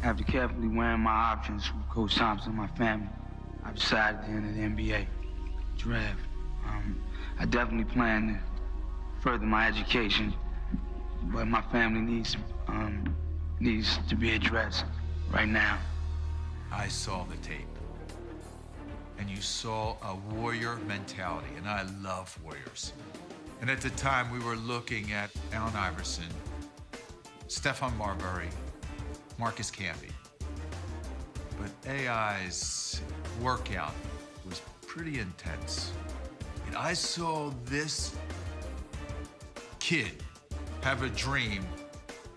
After carefully weighing my options with Coach Thompson and my family, I decided to enter the NBA draft. I definitely plan to further my education, but my family needs to be addressed right now. I saw the tape, and you saw a warrior mentality, and I love warriors. And at the time, we were looking at Allen Iverson, Stephon Marbury, Marcus Camby. But AI's workout was pretty intense. And I saw this kid have a dream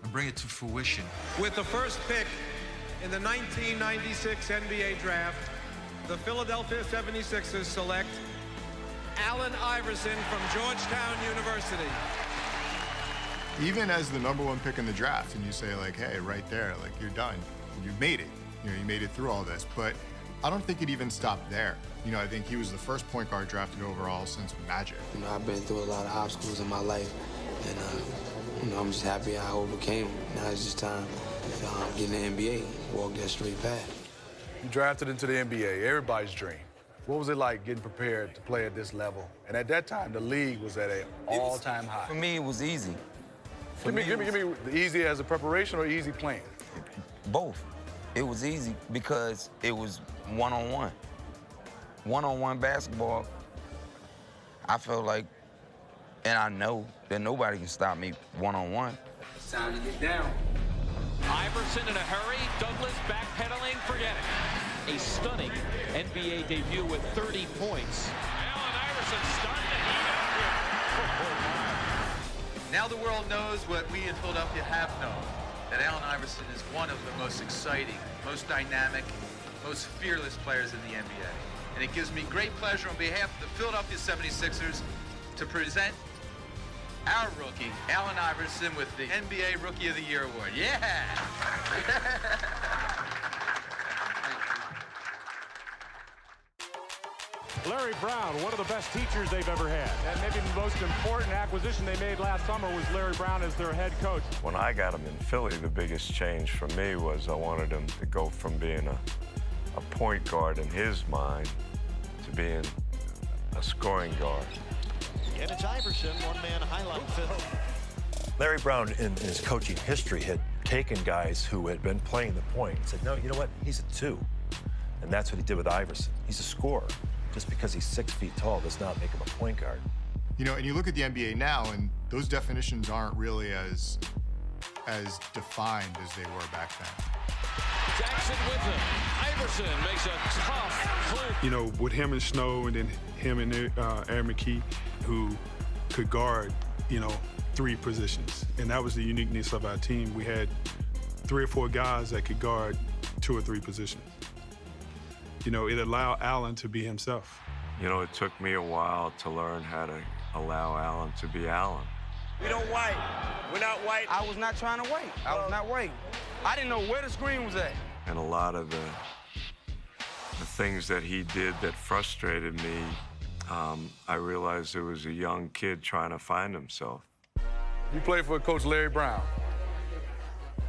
and bring it to fruition. With the first pick in the 1996 NBA draft, the Philadelphia 76ers select Allen Iverson from Georgetown University. Even as the #1 pick in the draft, and you say, like, hey, right there, like, you're done. You've made it. You know, you made it through all this. But I don't think it even stopped there. You know, I think he was the first point guard drafted overall since Magic. You know, I've been through a lot of obstacles in my life, and, you know, I'm just happy I overcame them. Now it's just time to get in the NBA, walk that straight path. You drafted into the NBA, everybody's dream. What was it like getting prepared to play at this level? And at that time, the league was at an all-time high. For me, it was easy. Give me the easy as a preparation or easy playing? Both. It was easy because it was one-on-one. One-on-one basketball, I felt like, and I know that nobody can stop me one-on-one. It's time to get down. Iverson in a hurry, Douglas backpedaling, forget it. A stunning NBA debut with 30 points. Allen Iverson starting to heat up here. Now the world knows what we in Philadelphia have known, that Allen Iverson is one of the most exciting, most dynamic, most fearless players in the NBA. And it gives me great pleasure on behalf of the Philadelphia 76ers to present our rookie, Allen Iverson, with the NBA Rookie of the Year award. Yeah! Larry Brown, one of the best teachers they've ever had. And maybe the most important acquisition they made last summer was Larry Brown as their head coach. When I got him in Philly, the biggest change for me was I wanted him to go from being a point guard in his mind to being a scoring guard. And it's Iverson, one-man highlight film. Larry Brown, in his coaching history, had taken guys who had been playing the point and said, no, you know what, he's a 2. And that's what he did with Iverson. He's a scorer. Just because he's 6 feet tall does not make him a point guard. You know, and you look at the NBA now, and those definitions aren't really as defined as they were back then. Jackson with him. Iverson makes a tough flip. You know, with him and Snow, and then him and Aaron McKee, who could guard, you know, 3 positions. And that was the uniqueness of our team. We had 3 or 4 guys that could guard 2 or 3 positions. You know, it allowed Allen to be himself. You know, it took me a while to learn how to allow Allen to be Allen. We don't wait. We're not waiting. I was not trying to wait. I was not waiting. I didn't know where the screen was at. And a lot of the things that he did that frustrated me, I realized there was a young kid trying to find himself. You played for Coach Larry Brown.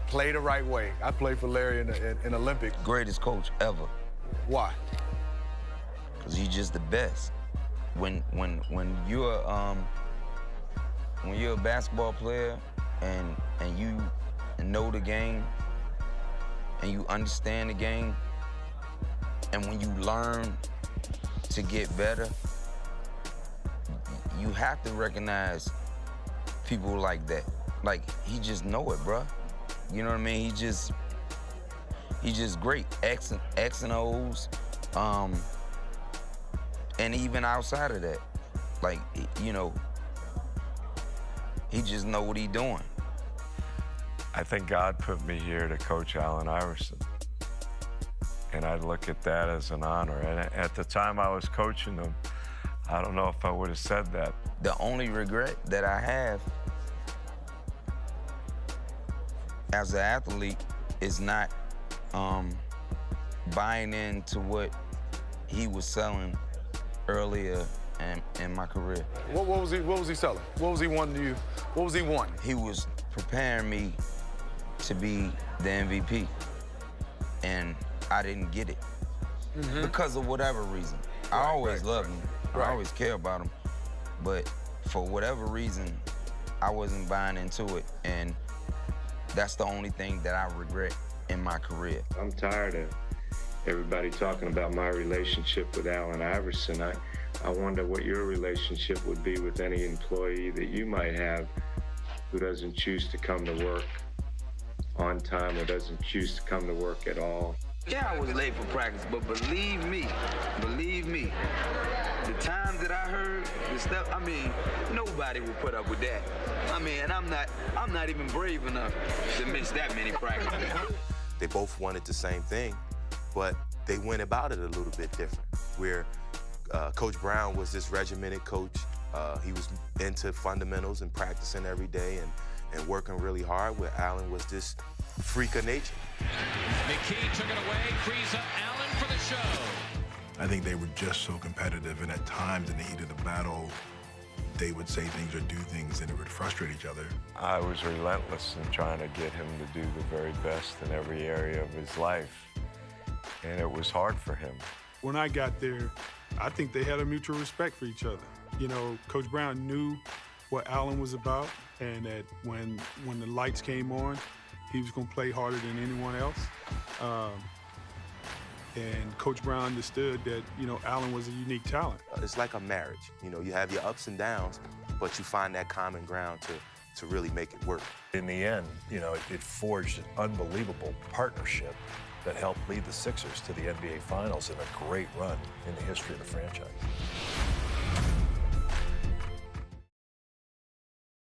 Play the right way. I played for Larry in Olympic. Greatest coach ever. Why? Because he's just the best. When you're a basketball player and you know the game and you understand the game, and when you learn to get better, you have to recognize people like that. Like, he just know it, bruh. You know what I mean? He's just great. X and O's. And even outside of that, like, you know, he just know what he doing. I think God put me here to coach Allen Iverson. And I look at that as an honor. And at the time I was coaching him, I don't know if I would have said that. The only regret that I have as an athlete is not buying into what he was selling earlier in my career. What was he selling? What was he wanting you? What was he wanting? He was preparing me to be the MVP. and I didn't get it because of whatever reason. I always loved him. I always care about him. But for whatever reason, I wasn't buying into it, and that's the only thing that I regret in my career. I'm tired of everybody talking about my relationship with Allen Iverson. I wonder what your relationship would be with any employee that you might have who doesn't choose to come to work on time or doesn't choose to come to work at all. Yeah, I was late for practice, but believe me, the times that I heard the stuff, I mean, nobody would put up with that. I mean, and I'm not even brave enough to miss that many practices. They both wanted the same thing, but they went about it a little bit different. Where Coach Brown was this regimented coach. He was into fundamentals and practicing every day and working really hard, where Allen was this freak of nature. McKee took it away, frees up Allen for the show. I think they were just so competitive, and at times in the heat of the battle, they would say things or do things and it would frustrate each other. I was relentless in trying to get him to do the very best in every area of his life, and it was hard for him. When I got there, I think they had a mutual respect for each other. You know, Coach Brown knew what Allen was about, and that when the lights came on, he was going to play harder than anyone else. And Coach Brown understood that, you know, Allen was a unique talent. It's like a marriage. You know, you have your ups and downs, but you find that common ground to really make it work. In the end, you know, it forged an unbelievable partnership that helped lead the Sixers to the NBA Finals in a great run in the history of the franchise.